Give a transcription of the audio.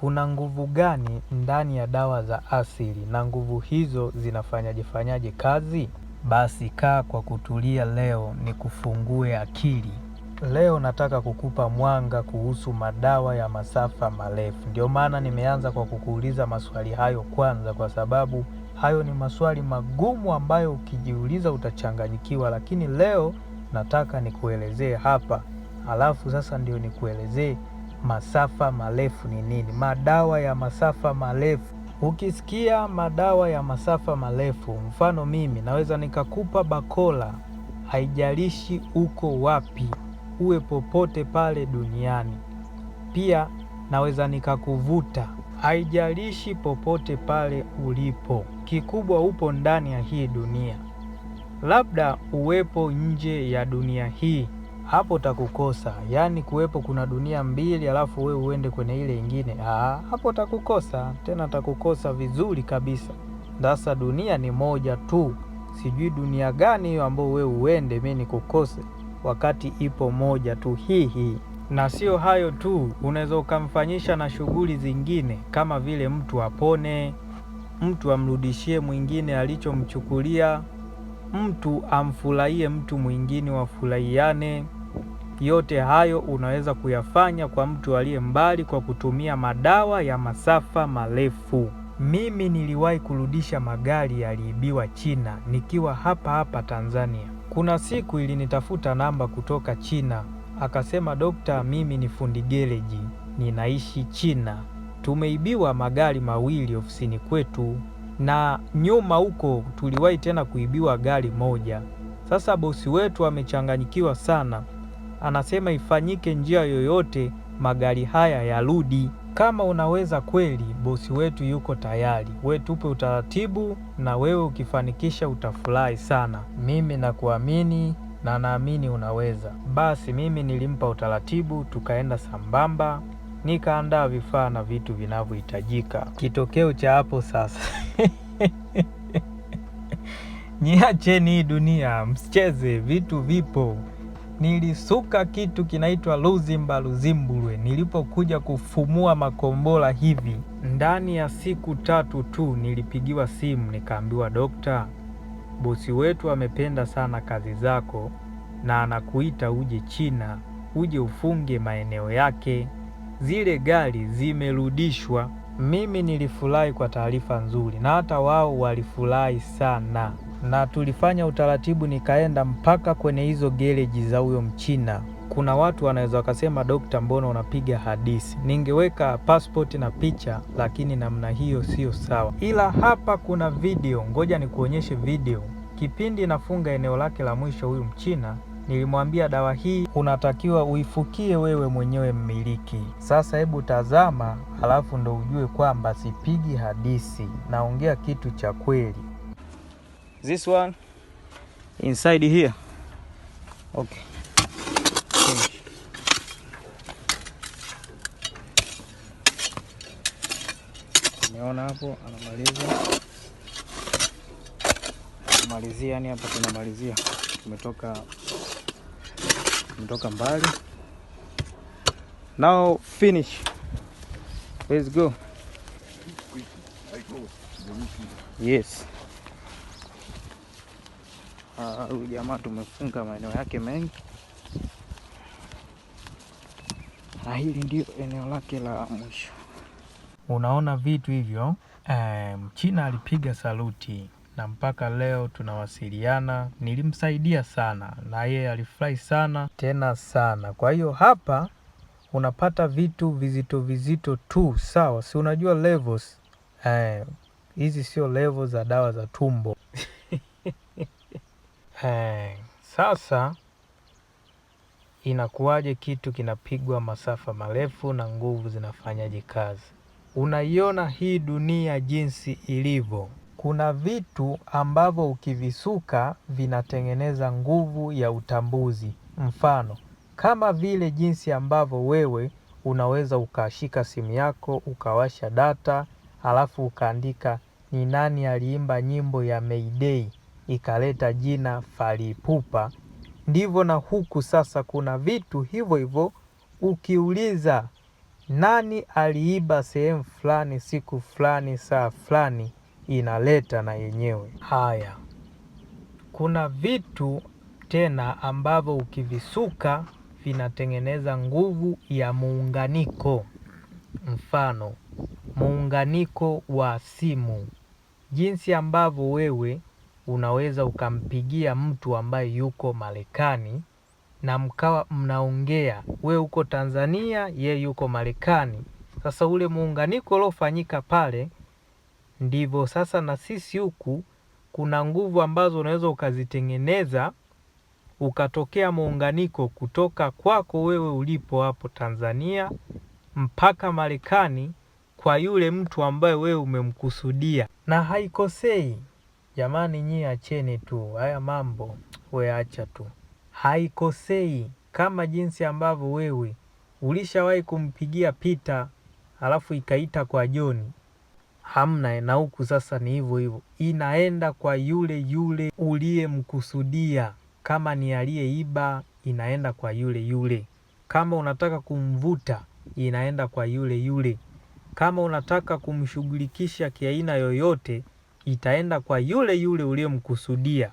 kuna nguvu gani ndani ya dawa za asili na nguvu hizo zinafanyaje kazi? Basi kaa kwa kutulia, leo ni kufungue akili. Leo nataka kukupa mwanga kuhusu madawa ya masafa marefu. Ndio maana nimeanza kwa kukuuliza maswali hayo kwanza, kwa sababu hayo ni maswali magumu ambayo ukijiuliza utachanganyikiwa, lakini leo nataka nikuelezee hapa. Alafu sasa ndio nikuelezee masafa marefu ni nini. Madawa ya masafa marefu. Ukisikia madawa ya masafa marefu, mfano mimi naweza nikakupa bakola, haijalishi uko wapi, uwe popote pale duniani. Pia naweza nikakuvuta, haijalishi popote pale ulipo. Kikubwa upo ndani ya hii dunia. Labda uwepo nje ya dunia hii, hapo takukosa. Yaani kuwepo kuna dunia mbili alafu wewe uende kwenye ile ingine, hapo takukosa, tena takukosa vizuri kabisa. Sasa dunia ni moja tu. Sijui dunia gani hiyo ambao wewe uende mimi nikukose, wakati ipo moja tu hii. Na sio hayo tu, unaweza ukamfanyisha na shughuli zingine, kama vile mtu apone, mtu amrudishie mwingine alichomchukulia, mtu amfurahie mtu mwingine, wafurahiane. Yote hayo unaweza kuyafanya kwa mtu aliye mbali kwa kutumia madawa ya masafa marefu. Mimi niliwahi kurudisha magari yaliibiwa China nikiwa hapa Tanzania. Kuna siku ilinitafuta namba kutoka China, akasema, dokta, mimi ni fundi gereji, ninaishi China. Tumeibiwa magari mawili ofisini kwetu, na nyuma huko tuliwahi tena kuibiwa gari moja. Sasa bosi wetu amechanganyikiwa sana, anasema ifanyike njia yoyote magari haya yarudi. Kama unaweza kweli, bosi wetu yuko tayari. Wewe tupe utaratibu, na wewe ukifanikisha utafurahi sana. Mimi nakuamini na naamini unaweza. Basi mimi nilimpa utaratibu, tukaenda sambamba, nikaandaa vifaa na vitu vinavyohitajika. Kitokeo cha hapo sasa niacheni hii dunia, msicheze, vitu vipo. Nilisuka kitu kinaitwa Luzimbulwe nilipokuja kufumua makombola hivi. Ndani ya siku 3 tu nilipigiwa simu, nikaambiwa, dokta, bosi wetu amependa sana kazi zako na anakuita uje China, uje ufunge maeneo yake. Zile gari zimerudishwa. Mimi nilifurahi kwa taarifa nzuri, na hata wao walifurahi sana, na tulifanya utaratibu, nikaenda mpaka kwenye hizo gereji za huyo Mchina. Kuna watu wanaweza wakasema, dokta, mbona unapiga hadithi? Ningeweka passport na picha, lakini namna hiyo sio sawa. Ila hapa kuna video, ngoja nikuonyeshe video. Kipindi nafunga eneo lake la mwisho huyu Mchina, nilimwambia dawa hii unatakiwa uifukie wewe mwenyewe mmiliki. Sasa hebu tazama, halafu ndo ujue kwamba sipigi hadithi, naongea kitu cha kweli. This one inside here. Okay. Finish. Umeona hapo anamalizia, yani hapa tunamalizia. Tumetoka mbali. Now finish. Let's go. Yes. Huyu jamaa tumefunga maeneo yake mengi, na hili ndio eneo lake la mwisho. Unaona vitu hivyo? Mchina alipiga saluti, na mpaka leo tunawasiliana. Nilimsaidia sana na yeye alifurahi sana, tena sana. Kwa hiyo hapa unapata vitu vizito tu, sawa? Si unajua levels? Hizi sio levels za dawa za tumbo. Sasa inakuwaje kitu kinapigwa masafa marefu na nguvu zinafanyaje kazi? Unaiona hii dunia jinsi ilivyo. Kuna vitu ambavyo ukivisuka vinatengeneza nguvu ya utambuzi. Mfano, kama vile jinsi ambavyo wewe unaweza ukashika simu yako, ukawasha data, alafu ukaandika ni nani aliimba nyimbo ya Mayday, ikaleta jina Fally Ipupa. Ndivyo na huku sasa kuna vitu hivyo ukiuliza nani aliiba sehemu fulani siku fulani saa fulani, inaleta na yenyewe. Haya, kuna vitu tena ambavyo ukivisuka vinatengeneza nguvu ya muunganiko. Mfano, muunganiko wa simu, jinsi ambavyo wewe unaweza ukampigia mtu ambaye yuko Marekani na mkawa mnaongea, wewe uko Tanzania, ye yuko Marekani. Sasa ule muunganiko uliofanyika pale, ndivyo sasa na sisi huku kuna nguvu ambazo unaweza ukazitengeneza, ukatokea muunganiko kutoka kwako wewe ulipo hapo Tanzania mpaka Marekani kwa yule mtu ambaye wewe umemkusudia, na haikosei. Jamani, nyie acheni tu haya mambo, we acha tu, haikosei. Kama jinsi ambavyo wewe ulishawahi kumpigia Peter alafu ikaita kwa John, hamna, na huku sasa ni hivyo hivyo, inaenda kwa yule yule uliyemkusudia. Kama ni aliyeiba, inaenda kwa yule yule. Kama unataka kumvuta, inaenda kwa yule yule. Kama unataka kumshughulikisha kiaina yoyote, itaenda kwa yule yule uliyemkusudia.